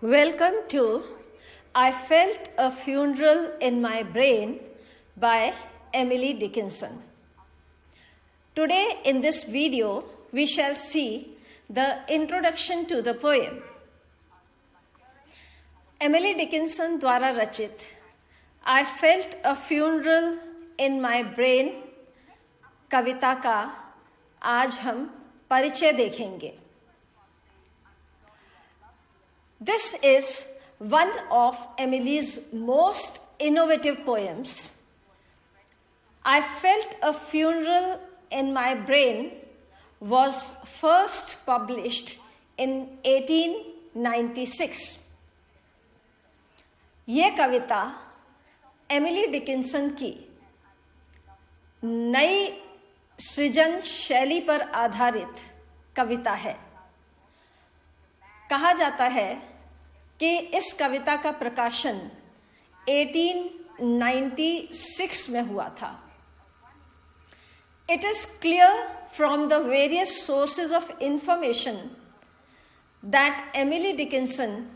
Welcome to I Felt a Funeral in My Brain by Emily Dickinson. Today in this video, we shall see the introduction to the poem. Emily Dickinson द्वारा रचित I Felt a Funeral in My Brain कविता का आज हम परिचय देखेंगे. This is one of Emily's most innovative poems. I Felt a Funeral in My Brain was first published in 1896. ये कविता Emily Dickinson की नई सृजन शैली पर आधारित कविता है. कहा जाता है कि इस कविता का प्रकाशन 1896 में हुआ था. It is clear from the various sources of information that Emily Dickinson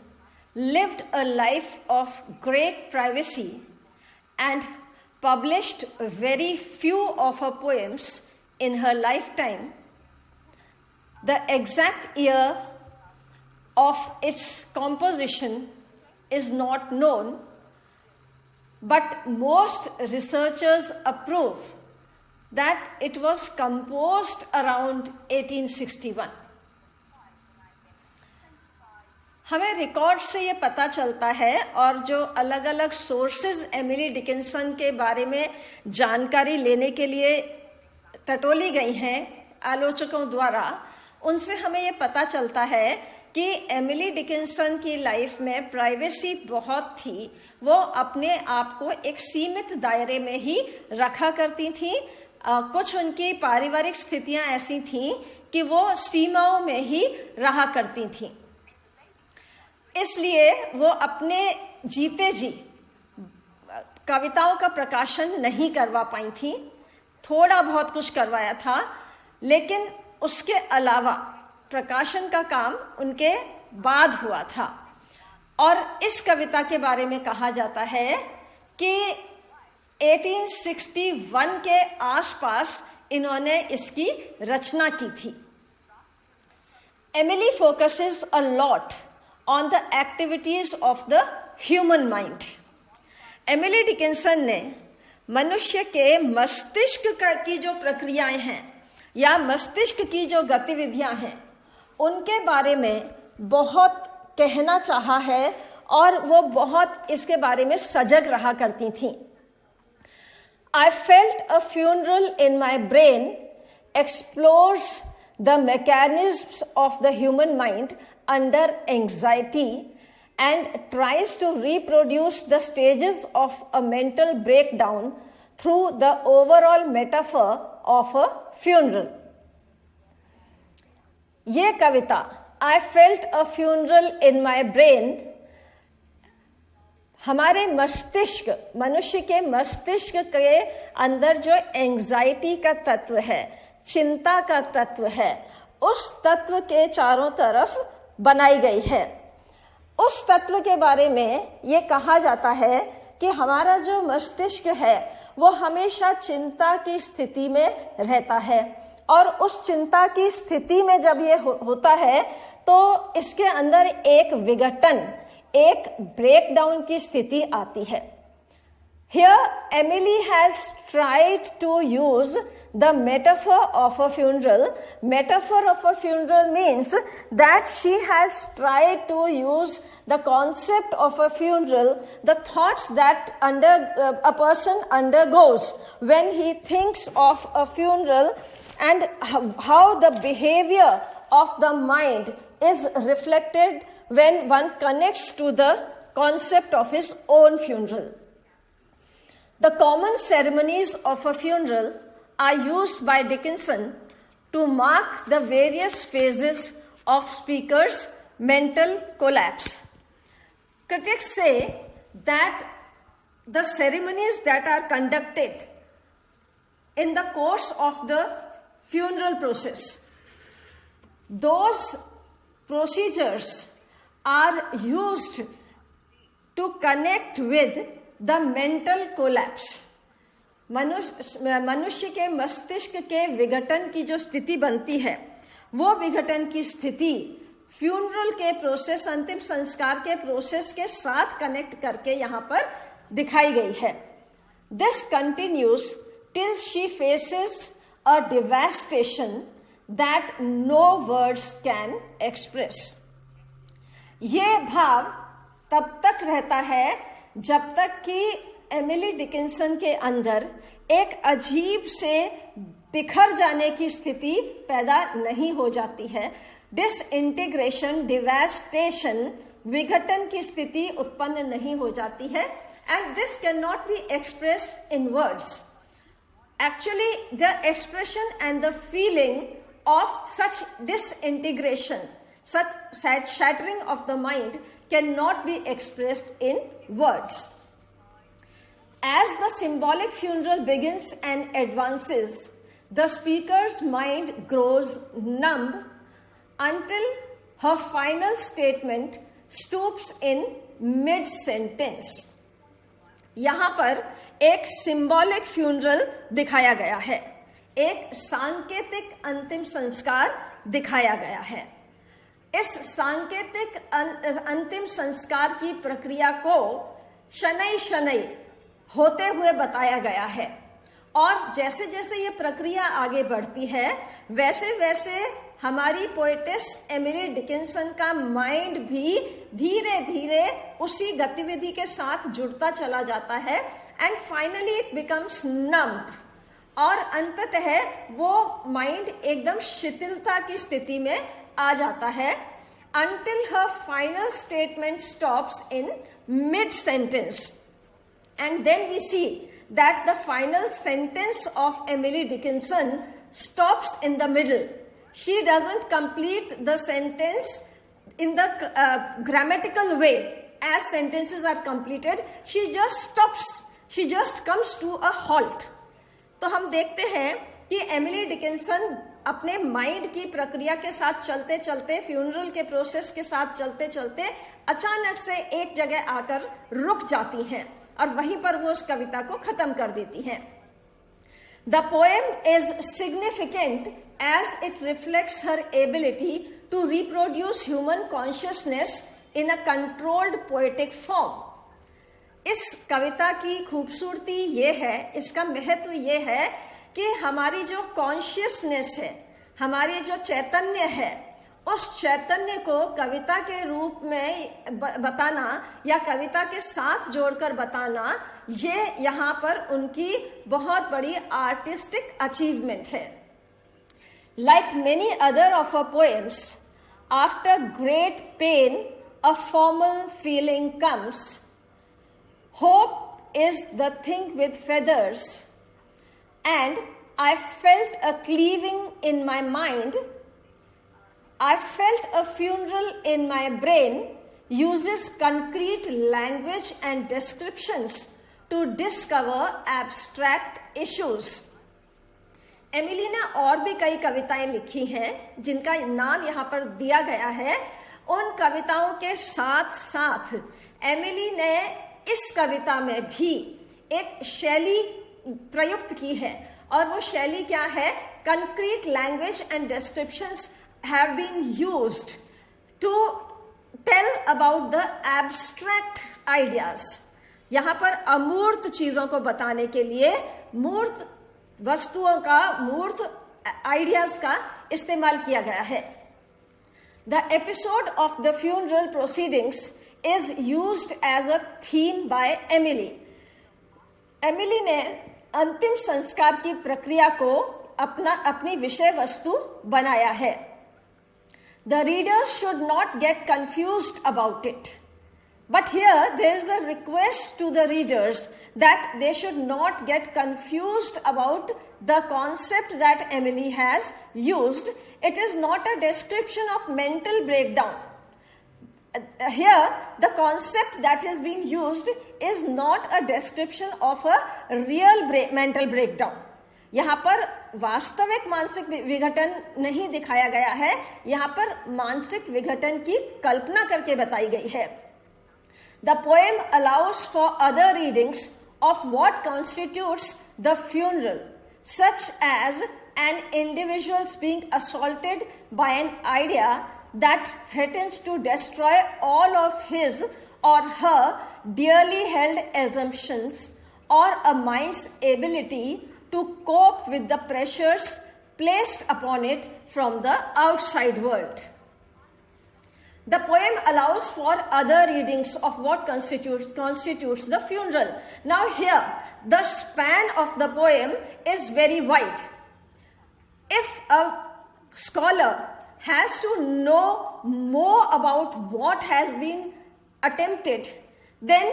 lived a life of great privacy and published very few of her poems in her lifetime. The exact year of its composition is not known, but most researchers approve that it was composed around 1861. हमें record से ये पता चलता है और जो अलग अलग सोर्सेज एमिली डिकिंसन के बारे में जानकारी लेने के लिए टटोली गई हैं आलोचकों द्वारा, उनसे हमें ये पता चलता है कि एमिली डिकिंसन की लाइफ में प्राइवेसी बहुत थी. वो अपने आप को एक सीमित दायरे में ही रखा करती थी. कुछ उनकी पारिवारिक स्थितियां ऐसी थीं कि वो सीमाओं में ही रहा करती थीं. इसलिए वो अपने जीते जी कविताओं का प्रकाशन नहीं करवा पाई थी. थोड़ा बहुत कुछ करवाया था, लेकिन उसके अलावा प्रकाशन का काम उनके बाद हुआ था. और इस कविता के बारे में कहा जाता है कि 1861 के आसपास इन्होंने इसकी रचना की थी. Emily focuses a lot on the activities of the human mind. Emily Dickinson ने मनुष्य के मस्तिष्क की जो प्रक्रियाएं हैं या मस्तिष्क की जो गतिविधियां हैं उनके बारे में बहुत कहना चाहा है और वो बहुत इसके बारे में सजग रहा करती थीं. I felt a funeral in my brain explores the mechanisms of the human mind under anxiety and tries to reproduce the stages of a mental breakdown through the overall metaphor of a funeral. ये कविता I felt a funeral in my brain हमारे मस्तिष्क, मनुष्य के मस्तिष्क के अंदर जो anxiety का तत्व है, चिंता का तत्व है, उस तत्व के चारों तरफ बनाई गई है. उस तत्व के बारे में ये कहा जाता है कि हमारा जो मस्तिष्क है वो हमेशा चिंता की स्थिति में रहता है, और उस चिंता की स्थिति में जब ये होता है तो इसके अंदर एक विघटन, एक ब्रेकडाउन की स्थिति आती है. Here Emily has tried to use the metaphor of a funeral. Metaphor of a funeral means that she has tried to use the concept of a funeral, the thoughts that a person undergoes when he thinks of a funeral, and how the behavior of the mind is reflected when one connects to the concept of his own funeral. The common ceremonies of a funeral are used by Dickinson to mark the various phases of speaker's mental collapse. Critics say that the ceremonies that are conducted in the course of the funeral process, those procedures are used to connect with the mental collapse. मनुष्य के मस्तिष्क के विघटन की जो स्थिति बनती है, वो विघटन की स्थिति फ्यूनरल के प्रोसेस, अंतिम संस्कार के प्रोसेस के साथ कनेक्ट करके यहाँ पर दिखाई गई है. This continues till she faces a devastation that no words can express. ये भाव तब तक रहता है जब तक कि एमिली डिकिंसन के अंदर एक अजीब से बिखर जाने की स्थिति पैदा नहीं हो जाती है. डिसइंटीग्रेशन, डिवास्टेशन, विघटन की स्थिति उत्पन्न नहीं हो जाती है. And this can not be expressed in words. Actually the expression and the feeling of such disintegration, such shattering of the mind cannot be expressed in words. As the symbolic funeral begins and advances, the speaker's mind grows numb until her final statement stoops in mid-sentence. यहाँ पर एक symbolic funeral दिखाया गया है, एक सांकेतिक अंतिम संस्कार दिखाया गया है. इस सांकेतिक अंतिम संस्कार की प्रक्रिया को शनै शनै होते हुए बताया गया है. और जैसे जैसे ये प्रक्रिया आगे बढ़ती है, वैसे वैसे हमारी पोएटेस एमिली डिकिंसन का माइंड भी धीरे धीरे उसी गतिविधि के साथ जुड़ता चला जाता है. And finally it becomes numb. और अंततः वो माइंड एकदम शिथिलता की स्थिति में आ जाता है. until her final statement stops in mid sentence. And then we see that the final sentence of Emily Dickinson stops in the middle. She doesn't complete the sentence in the grammatical way as sentences are completed. She just stops. She just comes to a halt. तो हम देखते हैं कि Emily Dickinson अपने mind की प्रक्रिया के साथ चलते चलते, फ्यूनरल के प्रोसेस के साथ चलते चलते अचानक से एक जगह आकर रुक जाती हैं और वहीं पर वो उस कविता को खत्म कर देती हैं. The poem is significant as it reflects her ability to reproduce human consciousness in a controlled poetic form. इस कविता की खूबसूरती ये है, इसका महत्व ये है कि हमारी जो कॉन्शियसनेस है, हमारी जो चैतन्य है, उस चैतन्य को कविता के रूप में बताना या कविता के साथ जोड़कर बताना, ये यहाँ पर उनकी बहुत बड़ी आर्टिस्टिक अचीवमेंट है. Like many other of her poems, after great pain a formal feeling comes. Hope is the thing with feathers, and I felt a cleaving in my mind. I felt a funeral in my brain uses concrete language and descriptions to discover abstract issues. Emily ने और भी कई कविताएं लिखी हैं जिनका नाम यहाँ पर दिया गया है. उन कविताओं के साथ साथ एमिली ने इस कविता में भी एक शैली प्रयुक्त की है, और वो शैली क्या है? Concrete language and descriptions have been used to tell about the abstract ideas. यहाँ पर अमूर्त चीजों को बताने के लिए मूर्त वस्तुओं का, मूर्त आइडियाज का इस्तेमाल किया गया है. The episode of the funeral proceedings is used as a theme by Emily. Emily ने अंतिम संस्कार की प्रक्रिया को अपनी विषय वस्तु बनाया है. The reader should not get confused about it. But here there is a request to the readers that they should not get confused about the concept that Emily has used. It is not a description of mental breakdown. Here the concept that has been used is not a description of a real mental breakdown. यहाँ पर वास्तविक मानसिक विघटन नहीं दिखाया गया है, यहाँ पर मानसिक विघटन की कल्पना करके बताई गई है. The poem allows for other readings of what constitutes the funeral, such as an individual being assaulted by an idea that threatens to destroy all of his or her dearly held assumptions, or a mind's ability to cope with the pressures placed upon it from the outside world. The poem allows for other readings of what constitutes the funeral. Now here, the span of the poem is very wide. If a scholar has to know more about what has been attempted, then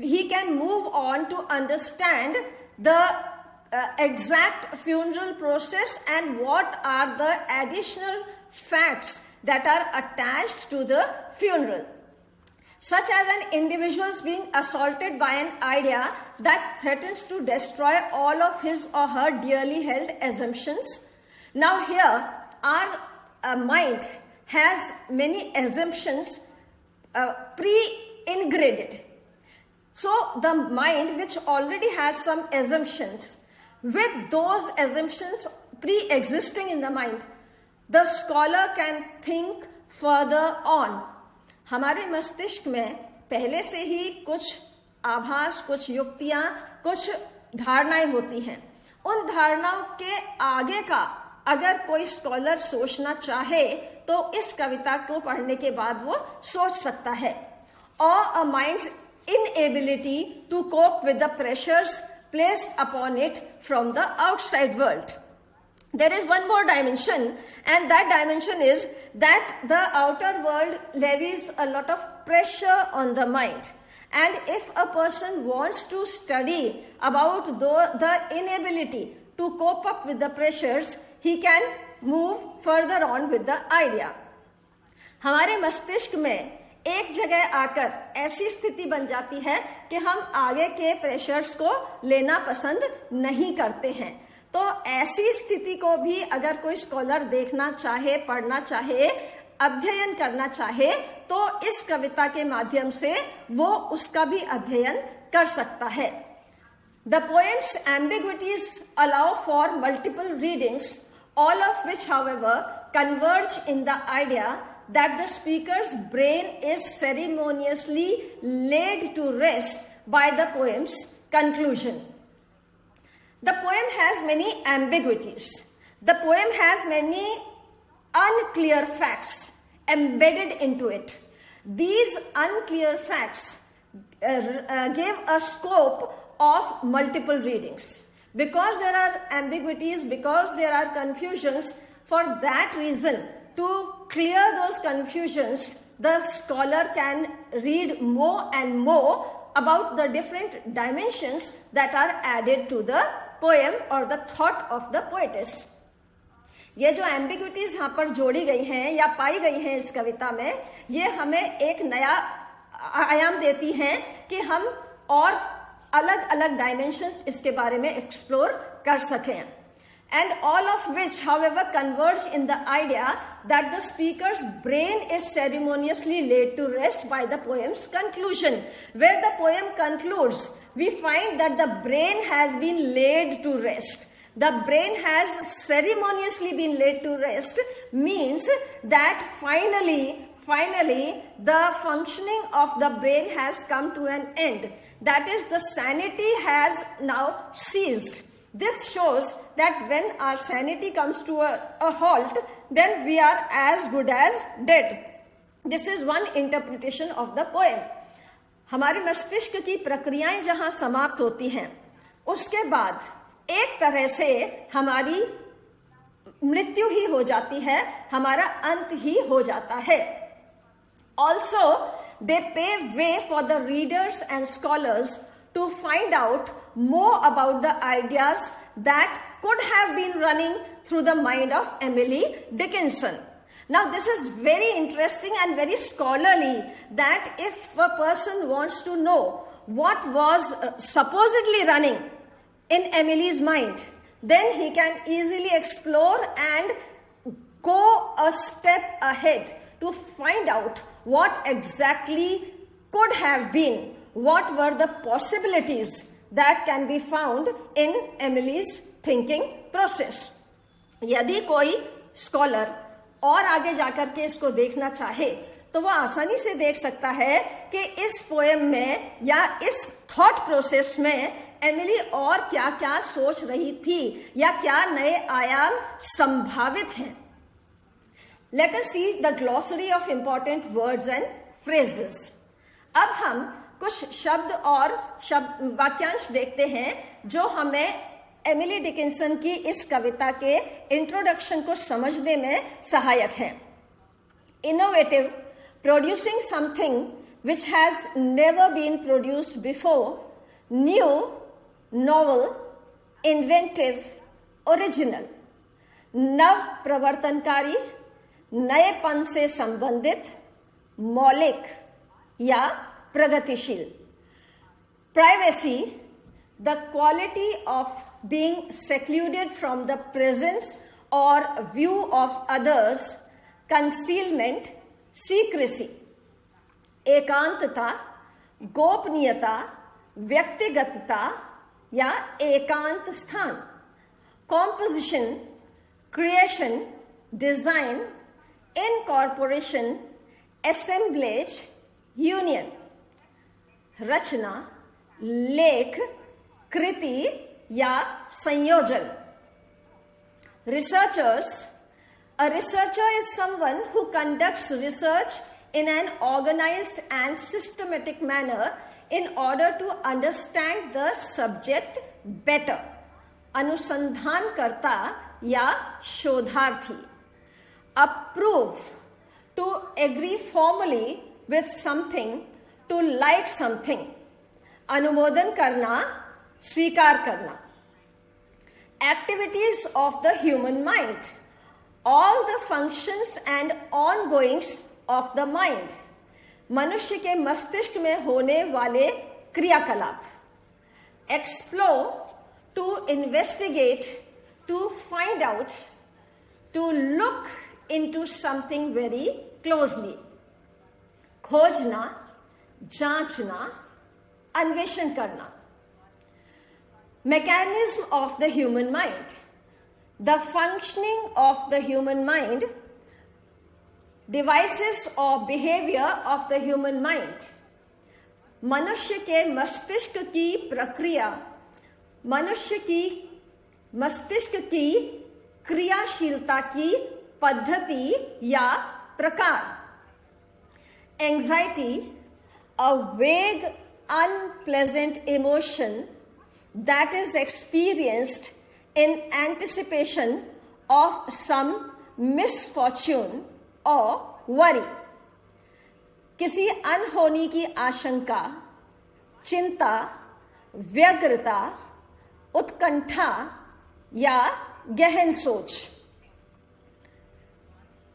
he can move on to understand the exact funeral process and what are the additional facts that are attached to the funeral, such as an individual being assaulted by an idea that threatens to destroy all of his or her dearly held assumptions. Now here, our mind has many assumptions pre-ingrained. So the mind which already has some assumptions, with those assumptions pre-existing in the mind, the scholar can think further on. हमारे मस्तिष्क में पहले से ही कुछ आभास, कुछ युक्तियां, कुछ धारणाएं होती हैं. उन धारणाओं के आगे का अगर कोई स्कॉलर सोचना चाहे तो इस कविता को पढ़ने के बाद वो सोच सकता है. और अ minds inability to cope with the pressures placed upon it from the outside world. There is one more dimension, and that dimension is that the outer world levies a lot of pressure on the mind. And if a person wants to study about the inability to cope up with the pressures, he can move further on with the idea. हमारे मस्तिष्क में एक जगह आकर ऐसी स्थिति बन जाती है कि हम आगे के प्रेशर्स को लेना पसंद नहीं करते हैं. तो ऐसी स्थिति को भी अगर कोई स्कॉलर देखना चाहे, पढ़ना चाहे, अध्ययन करना चाहे, तो इस कविता के माध्यम से वो उसका भी अध्ययन कर सकता है. The poem's ambiguities allow for multiple readings, all of which, however, converge in the idea that the speaker's brain is ceremoniously laid to rest by the poem's conclusion. The poem has many ambiguities. The poem has many unclear facts embedded into it. These unclear facts give a scope of multiple readings. Because there are ambiguities, because there are confusions, for that reason, to clear those confusions, the scholar can read more and more about the different dimensions that are added to the poem or the thought of the poetess. ये जो ambiguities यहाँ पर जोड़ी गई हैं या पाई गई हैं इस कविता में, ये हमें एक नया आयाम देती हैं कि हम और अलग अलग डायमेंशंस इसके बारे में एक्सप्लोर कर सकें. And all of which, however, converge in the idea that the speaker's brain is ceremoniously laid to rest by the poem's conclusion. Where the poem concludes, we find that the brain has been laid to rest. The brain has ceremoniously been laid to rest means that finally the functioning of the brain has come to an end. That is, the sanity has now ceased. This shows that when our sanity comes to a halt, then we are as good as dead. This is one interpretation of the poem. हमारे मस्तिष्क की प्रक्रियाएं जहां समाप्त होती हैं, उसके बाद एक तरह से हमारी मृत्यु ही हो जाती है, हमारा अंत ही हो जाता है. Also, they pave way for the readers and scholars to find out more about the ideas that could have been running through the mind of Emily Dickinson. Now, this is very interesting and very scholarly, that if a person wants to know what was supposedly running in Emily's mind, then he can easily explore and go a step ahead to find out what exactly could have been, what were the possibilities that can be found in Emily's thinking process. यदि कोई scholar और आगे जाकर के इसको देखना चाहे तो वो आसानी से देख सकता है कि इस पोएम में या इस थॉट प्रोसेस में एमिली और क्या क्या सोच रही थी या क्या नए आयाम संभावित हैं. Let us see the glossary of important words and phrases. अब हम कुछ शब्द और वाक्यांश देखते हैं जो हमें एमिली डिकिंसन की इस कविता के इंट्रोडक्शन को समझने में सहायक हैं. Innovative, producing something which has never been produced before, new, novel, inventive, original. नव प्रवर्तनकारी, नएपन से संबंधित, मौलिक या प्रगतिशील. Privacy, the quality of being secluded from the presence or view of others. Concealment, secrecy. एकांतता, गोपनीयता, व्यक्तिगतता या एकांत स्थान. Composition, creation, design, incorporation, assemblage, union. रचना, लेख, कृति या संयोजन. Researchers, a researcher is someone who conducts research in an organized and systematic manner in order to understand the subject better. अनुसंधानकर्ता या शोधार्थी. Approve, to agree formally with something, to like something. अनुमोदन करना, स्वीकार करना. Activities of the human mind, all the functions and ongoings of the mind. मनुष्य के मस्तिष्क में होने वाले क्रियाकलाप. Explore, to investigate, to find out, to look into something very closely. खोजना, जांचना, अन्वेषण करना. Mechanism of the human mind, the functioning of the human mind, devices or behavior of the human mind. मनुष्य के मस्तिष्क की प्रक्रिया, मनुष्य की मस्तिष्क की क्रियाशीलता की पद्धति या प्रकार. Anxiety, a vague, unpleasant emotion that is experienced in anticipation of some misfortune or worry. किसी अनहोनी की आशंका, चिंता, व्यग्रता, उत्कंठा या गहन सोच.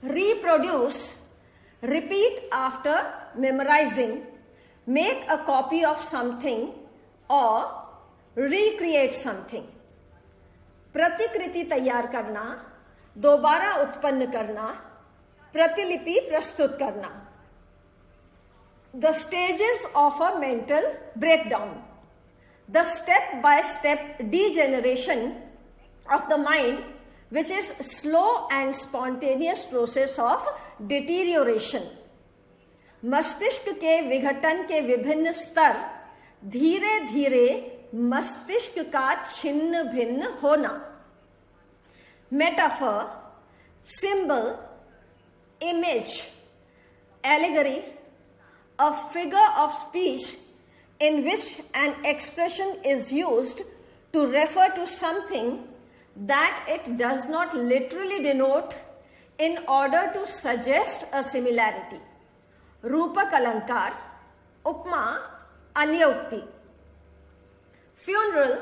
Reproduce, repeat after memorizing, make a copy of something or recreate something. प्रतिकृति तैयार करना, दोबारा उत्पन्न करना, प्रतिलिपि प्रस्तुत करना. The stages of a mental breakdown, the step-by-step degeneration of the mind, which is slow and spontaneous process of deterioration. मस्तिष्क के विघटन के विभिन्न स्तर, धीरे धीरे मस्तिष्क का छिन्न भिन्न होना. Metaphor, symbol, image, allegory, a figure of speech in which an expression is used to refer to something that it does not literally denote in order to suggest a similarity. रूपक अलंकार, उपमा, अन्योक्ति. Funeral,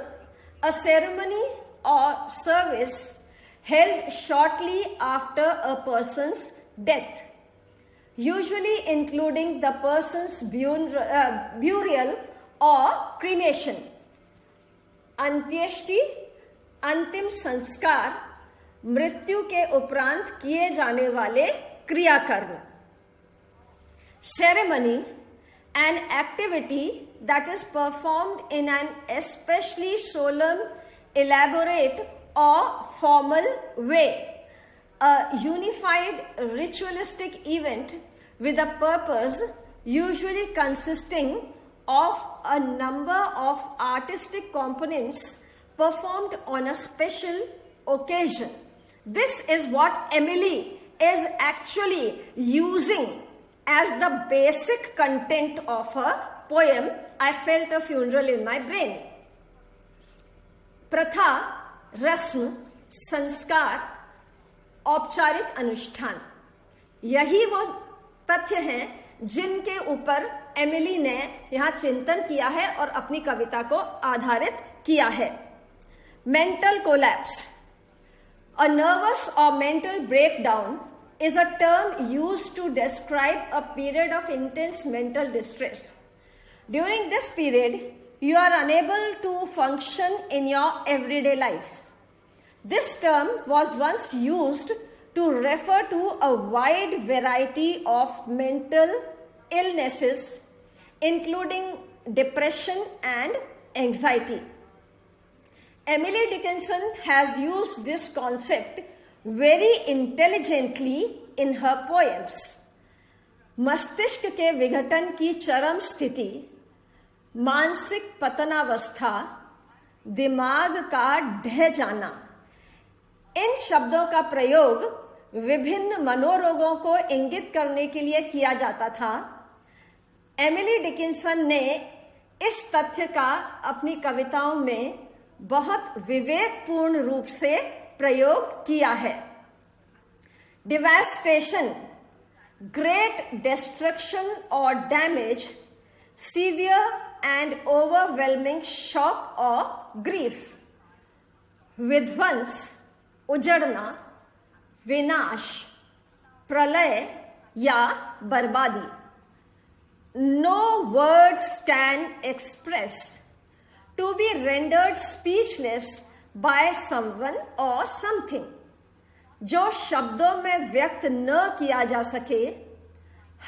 a ceremony or service held shortly after a person's death, usually including the person's burial or cremation. Antyeshti, अंतिम संस्कार, मृत्यु के उपरांत किए जाने वाले क्रियाकर्म। Ceremony, an activity that is performed in an especially solemn, elaborate or formal way. A unified ritualistic event with a purpose, usually consisting of a number of artistic components performed on a special occasion. This is what Emily is actually using as the basic content of her poem, I Felt a Funeral in My Brain. प्रथा, रस्म, संस्कार, औपचारिक अनुष्ठान, यही वो तथ्य हैं जिनके ऊपर एमिली ने यहाँ चिंतन किया है और अपनी कविता को आधारित किया है। Mental collapse, a nervous or mental breakdown is a term used to describe a period of intense mental distress. During this period, you are unable to function in your everyday life. This term was once used to refer to a wide variety of mental illnesses, including depression and anxiety. Emily Dickinson has used this concept very intelligently in her poems. मस्तिष्क के विघटन की चरम स्थिति, मानसिक पतनावस्था, दिमाग का ढह जाना, इन शब्दों का प्रयोग विभिन्न मनोरोगों को इंगित करने के लिए किया जाता था। एमिली डिकिंसन ने इस तथ्य का अपनी कविताओं में बहुत विवेकपूर्ण रूप से प्रयोग किया है। डिवास्टेशन, ग्रेट डिस्ट्रक्शन और damage, severe and overwhelming shock और ग्रीफ, विध्वंस, उजड़ना, विनाश, प्रलय या बर्बादी। No words can express, to be rendered speechless by someone or something, जो शब्दों में व्यक्त न किया जा सके,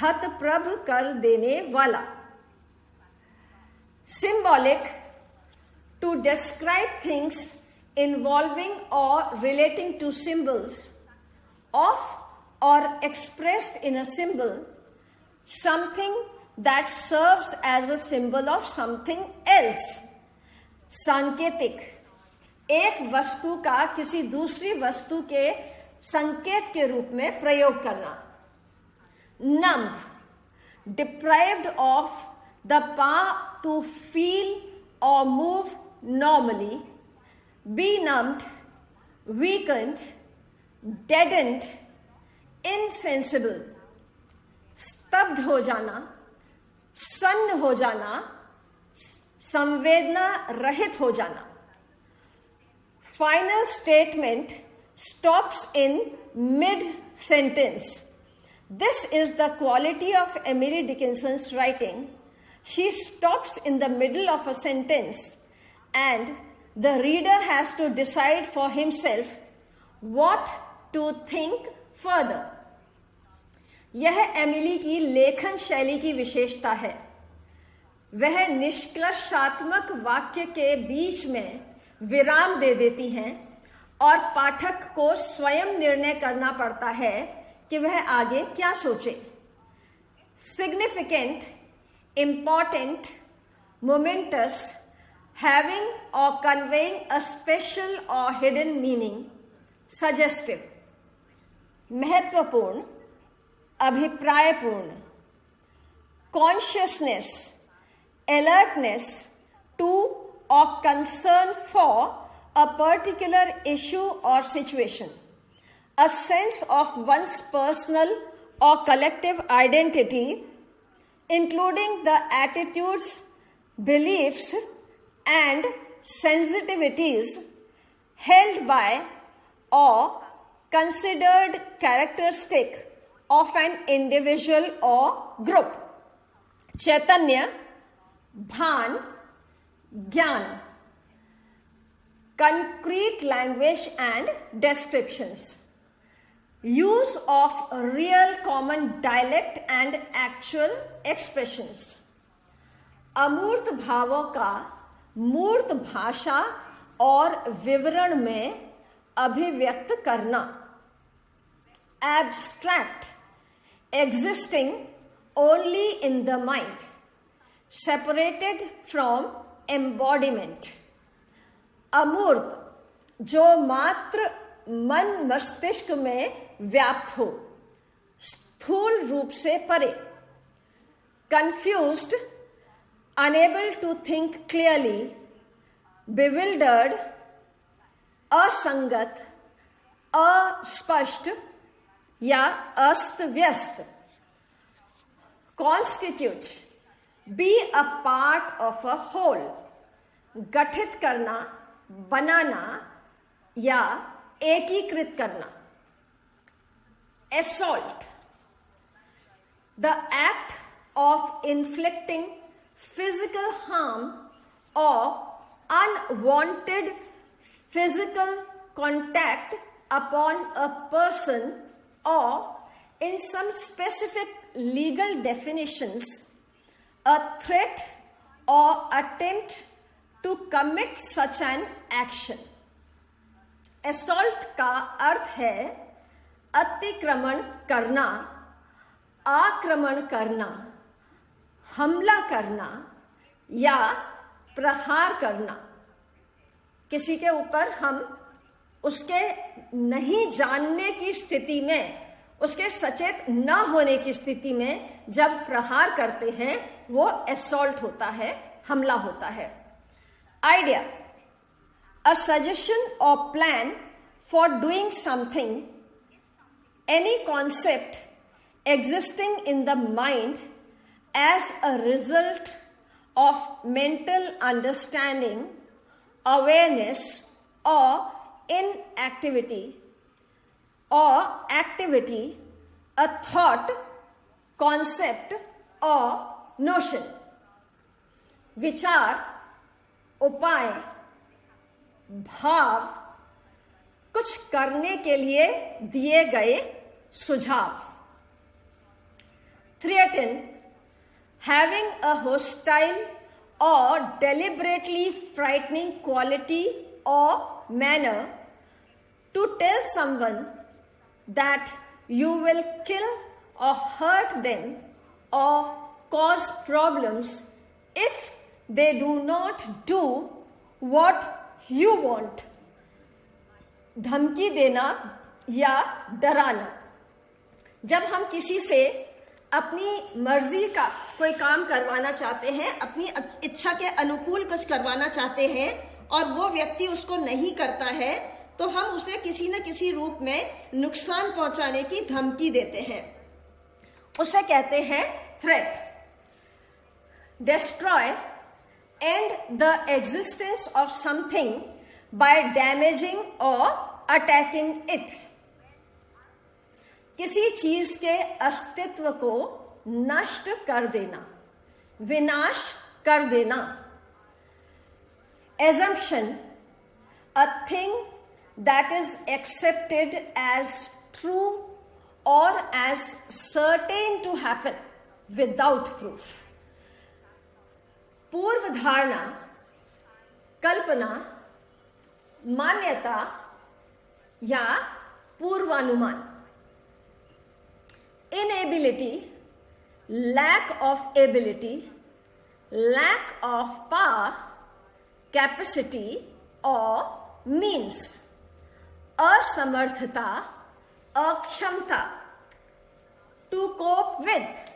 हतप्रभ कर देने वाला। Symbolic, to describe things involving or relating to symbols of or expressed in a symbol, something that serves as a symbol of something else. सांकेतिक, एक वस्तु का किसी दूसरी वस्तु के संकेत के रूप में प्रयोग करना। Numb, deprived of the power to feel or move normally, benumbed, weakened, deadened, insensible, स्तब्ध हो जाना, सन्न हो जाना, संवेदना रहित हो जाना। Final statement stops in mid-sentence. This is the quality of Emily Dickinson's writing. She stops in the middle of a sentence and the reader has to decide for himself what to think further. यह Emily की लेखन शैली की विशेषता है। वह निष्कर्षात्मक वाक्य के बीच में विराम दे देती हैं और पाठक को स्वयं निर्णय करना पड़ता है कि वह आगे क्या सोचे। सिग्निफिकेंट, इम्पॉर्टेंट, मोमेंटस, हैविंग और कन्वेइंग अ स्पेशल और हिडन मीनिंग, सजेस्टिव, महत्वपूर्ण, अभिप्रायपूर्ण, consciousness, alertness to or concern for a particular issue or situation, a sense of one's personal or collective identity, including the attitudes, beliefs, and sensitivities held by or considered characteristic of an individual or group. चैतन्य, भान, ज्ञान, concrete language and descriptions, use of real common dialect and actual expressions, अमूर्त भावों का मूर्त भाषा और विवरण में अभिव्यक्त करना, abstract, existing only in the mind, separated from embodiment, अमूर्त, जो मात्र मन मस्तिष्क में व्याप्त हो, स्थूल रूप से परे, confused, unable to think clearly, bewildered, असंगत, अस्पष्ट या अस्त व्यस्त, constitute, be a part of a whole, गठित करना, बनाना या एकीकृत करना, assault, the act of inflicting physical harm or unwanted physical contact upon a person, or in some specific legal definitions, a threat or attempt to commit such an action. Assault का अर्थ है अतिक्रमण करना, आक्रमण करना, हमला करना या प्रहार करना, किसी के ऊपर हम उसके नहीं जानने की स्थिति में, उसके सचेत न होने की स्थिति में जब प्रहार करते हैं, वो असॉल्ट होता है, हमला होता है. Idea, a suggestion or plan for doing something, any concept existing in the mind as a result of mental understanding, awareness or inactivity or activity, a thought, concept or notion. विचार, उपाय, भाव, कुछ करने के लिए दिए गए सुझाव. Threaten, having a hostile or deliberately frightening quality or manner to tell someone that you will kill or hurt them or cause problems if they do not do what you want. धमकी देना या डराना. जब हम किसी से अपनी मर्जी का कोई काम करवाना चाहते हैं, अपनी इच्छा के अनुकूल कुछ करवाना चाहते हैं और वो व्यक्ति उसको नहीं करता है, तो हम उसे किसी न किसी रूप में नुकसान पहुंचाने की धमकी देते हैं. उसे कहते हैं threat. Destroy, and the existence of something bye damaging और अटैकिंग इट. किसी चीज के अस्तित्व को नष्ट कर देना, विनाश कर देना. assumption, a thing that is accepted as true or as certain to happen without proof. पूर्व धारणा, कल्पना, मान्यता या पूर्वानुमान. Inability, lack of ability, lack of power, capacity or means. असमर्थता, अक्षमता. To cope with,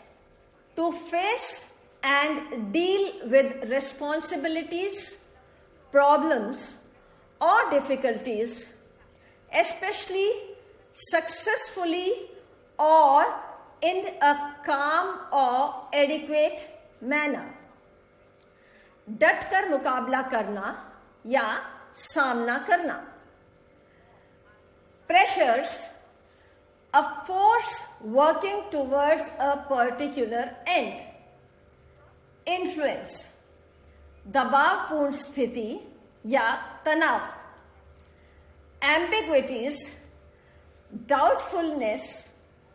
to face and deal with responsibilities, problems or difficulties, especially successfully or in a calm or adequate manner. डटकर मुकाबला करना या सामना करना. Pressures, a force working towards a particular end. Influence, दबावपूर्ण स्थिति या तनाव. ambiguities, doubtfulness,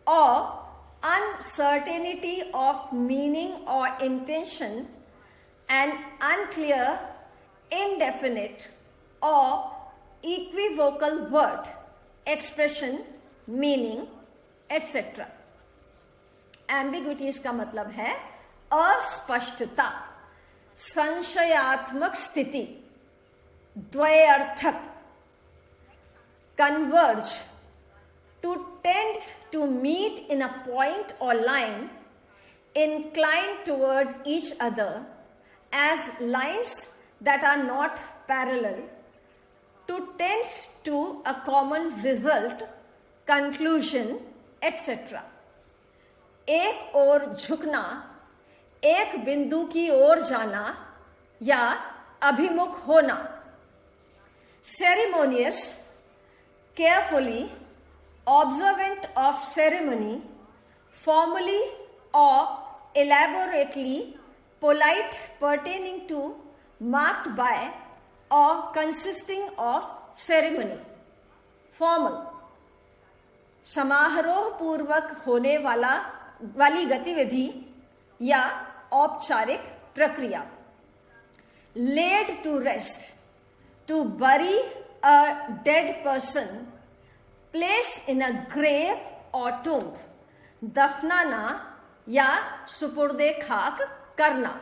or uncertainty of meaning or intention, an unclear, indefinite, or equivocal word, expression, meaning, etc. Ambiguities का मतलब है अस्पष्टता, संशयात्मक स्थिति, द्वयार्थक, converge, to tend to meet in a point or line, incline towards each other as lines that are not parallel, to tend to a common result, conclusion, etc. एक ओर झुकना, एक बिंदु की ओर जाना या अभिमुख होना. Ceremonious, carefully, observant of ceremony, formally or elaborately, polite, pertaining to, marked by or consisting of ceremony. Formal, समारोह पूर्वक होने वाली गतिविधि या औपचारिक प्रक्रिया. Laid to rest, to bury a dead person, place in a grave or tomb, दफनाना या सुपुर्दे खाक करना.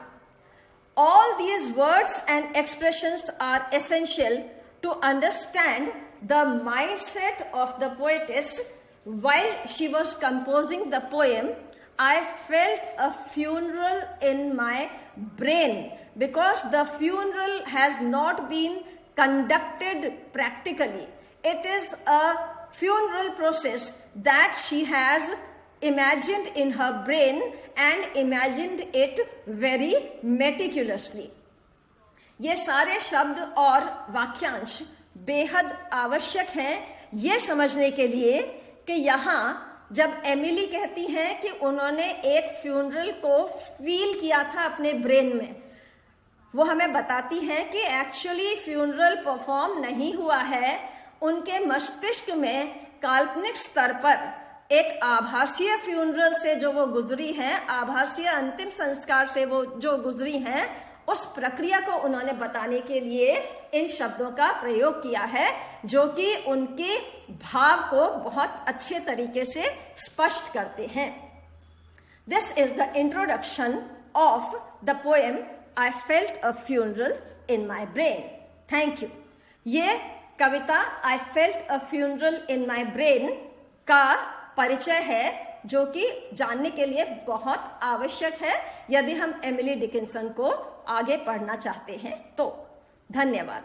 All these words and expressions are essential to understand the mindset of the poetess. While she was composing the poem, I felt a funeral in my brain, because the funeral has not been conducted practically. It is a funeral process that she has imagined in her brain and imagined it very meticulously. ये सारे शब्द और वाक्यांश बेहद आवश्यक हैं ये समझने के लिए कि यहाँ जब एमिली कहती हैं कि उन्होंने एक फ्यूनरल को फील किया था अपने ब्रेन में, वो हमें बताती हैं कि एक्चुअली फ्यूनरल परफॉर्म नहीं हुआ है. उनके मस्तिष्क में काल्पनिक स्तर पर एक आभासीय फ्यूनरल से जो वो गुजरी हैं, आभासीय अंतिम संस्कार से वो जो गुजरी हैं, उस प्रक्रिया को उन्होंने बताने के लिए इन शब्दों का प्रयोग किया है, जो कि उनके भाव को बहुत अच्छे तरीके से स्पष्ट करते हैं. This is the introduction of the poem I felt a funeral in my brain. Thank you. ये कविता I felt a funeral in my brain का परिचय है, जो कि जानने के लिए बहुत आवश्यक है यदि हम एमिली डिकिंसन को आगे पढ़ना चाहते हैं तो. धन्यवाद.